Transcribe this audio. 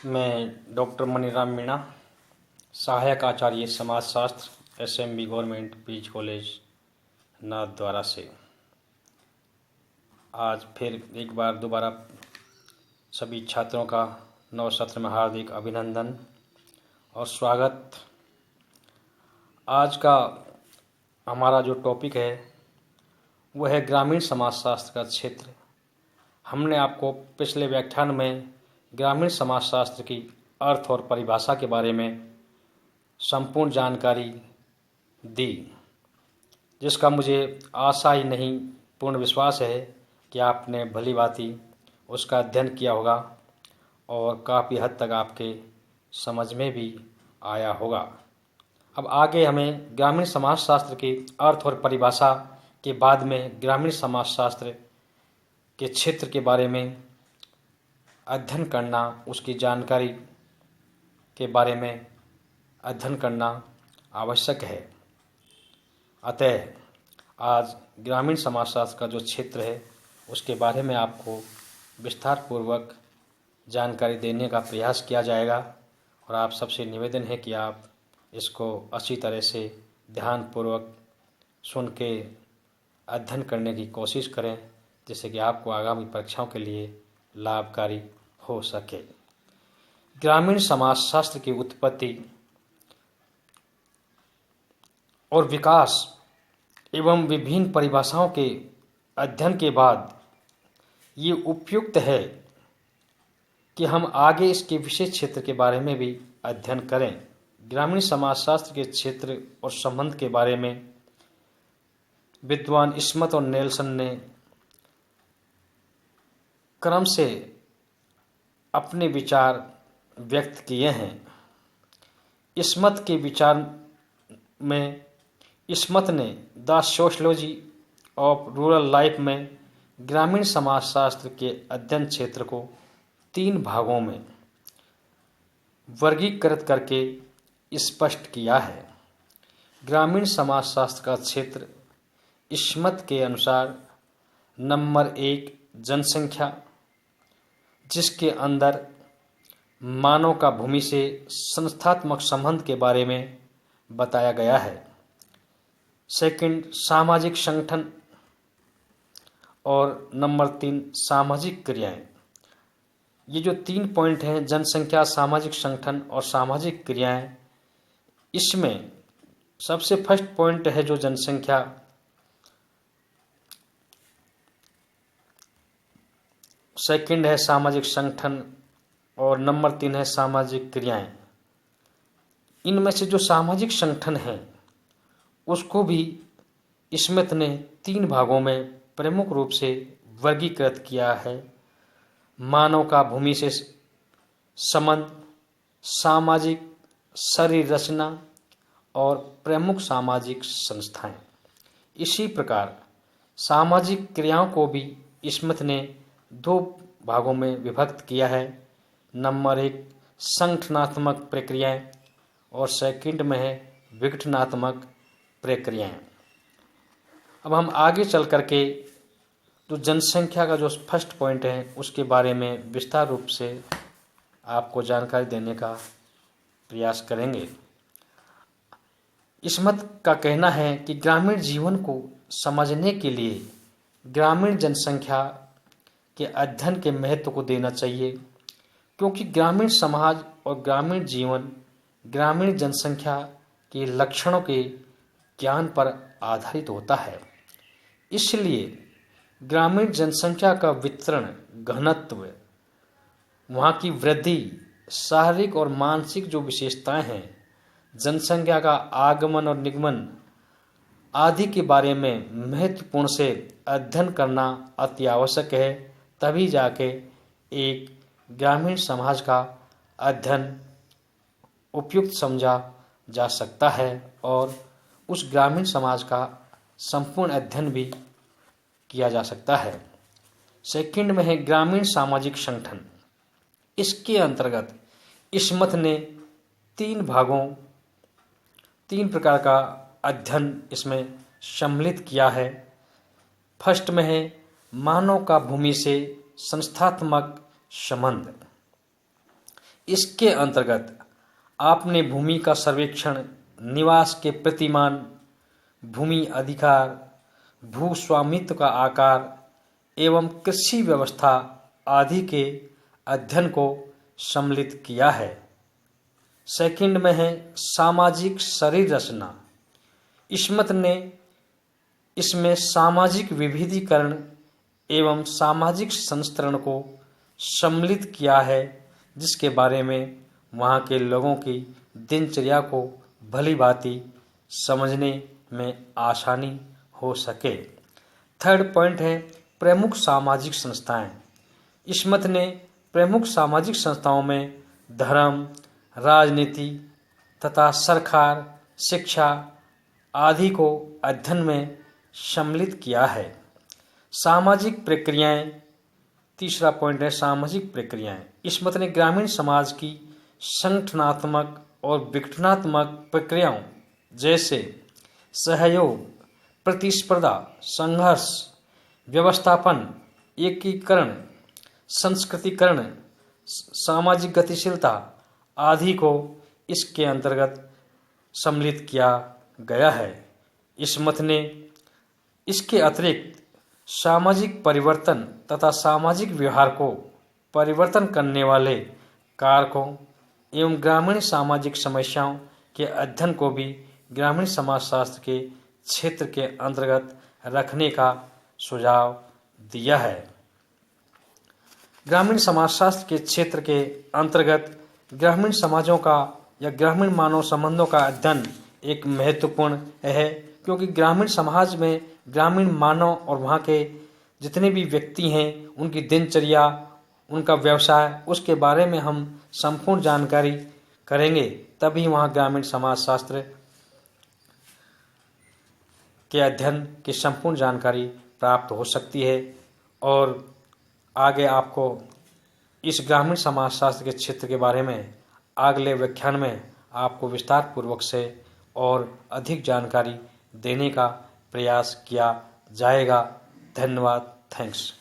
मैं डॉक्टर मनीराम मीणा, सहायक आचार्य समाजशास्त्र, SMB government PG college Nathdwara से आज फिर एक बार दोबारा सभी छात्रों का नव सत्र में हार्दिक अभिनंदन और स्वागत। आज का हमारा जो टॉपिक है वह है ग्रामीण समाजशास्त्र का क्षेत्र। हमने आपको पिछले व्याख्यान में ग्रामीण समाजशास्त्र की अर्थ और परिभाषा के बारे में संपूर्ण जानकारी दी, जिसका मुझे आशा ही नहीं पूर्ण विश्वास है कि आपने भली भांति उसका अध्ययन किया होगा और काफ़ी हद तक आपके समझ में भी आया होगा। अब आगे हमें ग्रामीण समाजशास्त्र की अर्थ और परिभाषा के बाद में ग्रामीण समाजशास्त्र के क्षेत्र के बारे में अध्ययन करना, उसकी जानकारी के बारे में अध्ययन करना आवश्यक है। अतः आज ग्रामीण समाजशास्त्र का जो क्षेत्र है उसके बारे में आपको विस्तार पूर्वक जानकारी देने का प्रयास किया जाएगा और आप सबसे निवेदन है कि आप इसको अच्छी तरह से ध्यानपूर्वक सुन के अध्ययन करने की कोशिश करें, जिससे कि आपको आगामी परीक्षाओं के लिए लाभकारी हो सके। ग्रामीण समाजशास्त्र की उत्पत्ति और विकास एवं विभिन्न परिभाषाओं के अध्ययन के बाद ये उपयुक्त है कि हम आगे इसके विशेष क्षेत्र के बारे में भी अध्ययन करें। ग्रामीण समाजशास्त्र के क्षेत्र और संबंध के बारे में विद्वान स्मिथ और नेल्सन ने क्रम से अपने विचार व्यक्त किए हैं। स्मिथ के विचार में स्मिथ ने the sociology of rural life में ग्रामीण समाजशास्त्र के अध्ययन क्षेत्र को 3 भागों में वर्गीकृत करके स्पष्ट किया है। ग्रामीण समाजशास्त्र का क्षेत्र स्मिथ के अनुसार नंबर 1 जनसंख्या, जिसके अंदर मानव का भूमि से संस्थात्मक संबंध के बारे में बताया गया है। सेकंड सामाजिक संगठन और नंबर 3 सामाजिक क्रियाएं। ये जो 3 पॉइंट हैं, जनसंख्या, सामाजिक संगठन और सामाजिक क्रियाएं, इसमें सबसे फर्स्ट पॉइंट है जो जनसंख्या। सेकंड है सामाजिक संगठन और नंबर 3 है सामाजिक क्रियाएं। इनमें से जो सामाजिक संगठन है उसको भी स्मिथ ने 3 भागों में प्रमुख रूप से वर्गीकृत किया है। मानव का भूमि से संबंध, सामाजिक शरीर रचना और प्रमुख सामाजिक संस्थाएं। इसी प्रकार सामाजिक क्रियाओं को भी स्मिथ ने 2 भागों में विभक्त किया है। नंबर 1 संगठनात्मक प्रक्रियाएं और सेकंड में है विघटनात्मक प्रक्रियाएं। अब हम आगे चल करके जो जनसंख्या का जो फर्स्ट पॉइंट है उसके बारे में विस्तार रूप से आपको जानकारी देने का प्रयास करेंगे। स्मिथ का कहना है कि ग्रामीण जीवन को समझने के लिए ग्रामीण जनसंख्या के अध्ययन के महत्व को देना चाहिए, क्योंकि ग्रामीण समाज और ग्रामीण जीवन ग्रामीण जनसंख्या के लक्षणों के ज्ञान पर आधारित होता है। इसलिए ग्रामीण जनसंख्या का वितरण, घनत्व, वहाँ की वृद्धि, शारीरिक और मानसिक जो विशेषताएं हैं, जनसंख्या का आगमन और निगमन आदि के बारे में महत्वपूर्ण से अध्ययन करना अति आवश्यक है। तभी जाके एक ग्रामीण समाज का अध्ययन उपयुक्त समझा जा सकता है और उस ग्रामीण समाज का संपूर्ण अध्ययन भी किया जा सकता है। सेकंड में है ग्रामीण सामाजिक संगठन। इसके अंतर्गत स्मिथ ने 3 प्रकार का अध्ययन इसमें सम्मिलित किया है। फर्स्ट में है मानव का भूमि से संस्थात्मक संबंध। इसके अंतर्गत आपने भूमि का सर्वेक्षण, निवास के प्रतिमान, भूमि अधिकार, भू स्वामित्व का आकार एवं कृषि व्यवस्था आदि के अध्ययन को सम्मिलित किया है। सेकंड में है सामाजिक शरीर रचना। इस्मत ने इसमें सामाजिक विविधीकरण एवं सामाजिक संस्तरण को सम्मिलित किया है, जिसके बारे में वहाँ के लोगों की दिनचर्या को भली भांति समझने में आसानी हो सके। थर्ड पॉइंट है प्रमुख सामाजिक संस्थाएं। इस्मत ने प्रमुख सामाजिक संस्थाओं में धर्म, राजनीति तथा सरकार, शिक्षा आदि को अध्ययन में सम्मिलित किया है। सामाजिक प्रक्रियाएं। तीसरा पॉइंट है सामाजिक प्रक्रियाएं। इस्मत ने ग्रामीण समाज की संगठनात्मक और विघटनात्मक प्रक्रियाओं जैसे सहयोग, प्रतिस्पर्धा, संघर्ष, व्यवस्थापन, एकीकरण, संस्कृतिकरण, सामाजिक गतिशीलता आदि को इसके अंतर्गत सम्मिलित किया गया है। इस्मत ने इसके अतिरिक्त सामाजिक परिवर्तन तथा सामाजिक व्यवहार को परिवर्तन करने वाले कारकों एवं ग्रामीण सामाजिक समस्याओं के अध्ययन को भी ग्रामीण समाजशास्त्र के क्षेत्र के अंतर्गत रखने का सुझाव दिया है। ग्रामीण समाजशास्त्र के क्षेत्र के अंतर्गत ग्रामीण समाजों का या ग्रामीण मानव संबंधों का अध्ययन एक महत्वपूर्ण है, क्योंकि ग्रामीण समाज में ग्रामीण मानव और वहाँ के जितने भी व्यक्ति हैं, उनकी दिनचर्या, उनका व्यवसाय, उसके बारे में हम संपूर्ण जानकारी करेंगे, तभी वहाँ ग्रामीण समाजशास्त्र के अध्ययन की संपूर्ण जानकारी प्राप्त हो सकती है। और आगे आपको इस ग्रामीण समाजशास्त्र के क्षेत्र के बारे में अगले व्याख्यान में आपको विस्तार पूर्वक से और अधिक जानकारी देने का प्रयास किया जाएगा। धन्यवाद। थैंक्स।